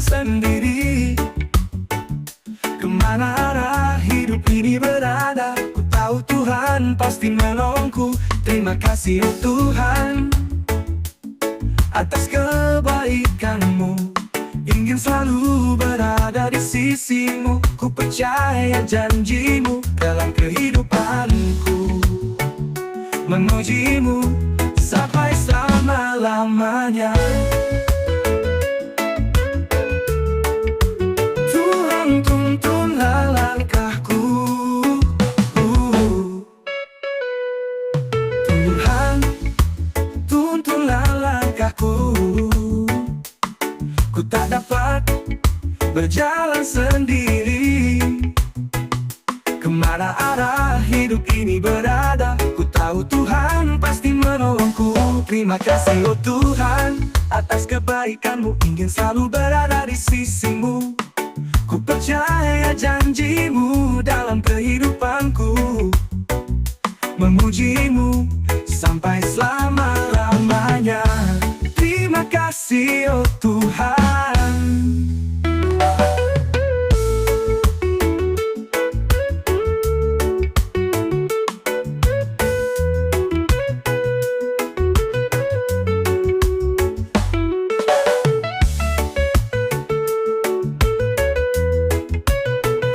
sendiri. Kemana arah hidup ini berada, ku tahu Tuhan pasti menolongku. Terima kasih oh Tuhan atas kebaikan-Mu. Ingin selalu berada di sisi-Mu. Ku percaya janji-Mu dalam kehidupanku. Memuji-Mu sampai selama-lamanya. Tuhan tuntunlah langkahku. Tuhan tuntunlah langkahku. Ku tak dapat berjalan sendiri. Kemana arah hidup ini berada, ku tahu Tuhan pasti menolongku. Terima kasih oh Tuhan atas kebaikan-Mu. Ingin selalu berada di sisi-Mu. Ku percaya janji-Mu dalam kehidupanku. Memuji-Mu sampai selama-lamanya. Terima kasih oh Tuhan.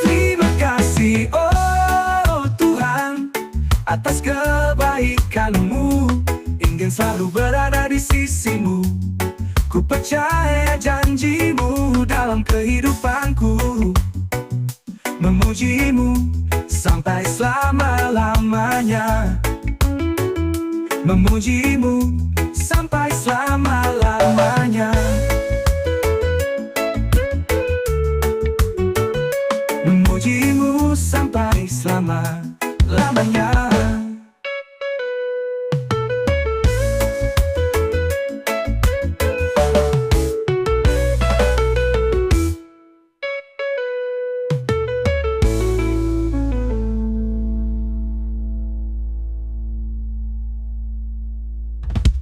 Terima kasih oh Tuhan atas kebaikan-Mu. Ingin selalu berada di sisi-Mu. Ku percaya janji-Mu dalam kehidupanku. Memuji-Mu sampai selama-lamanya. Memuji-Mu sampai selama-lamanya. Memuji-Mu sampai selama-lamanya.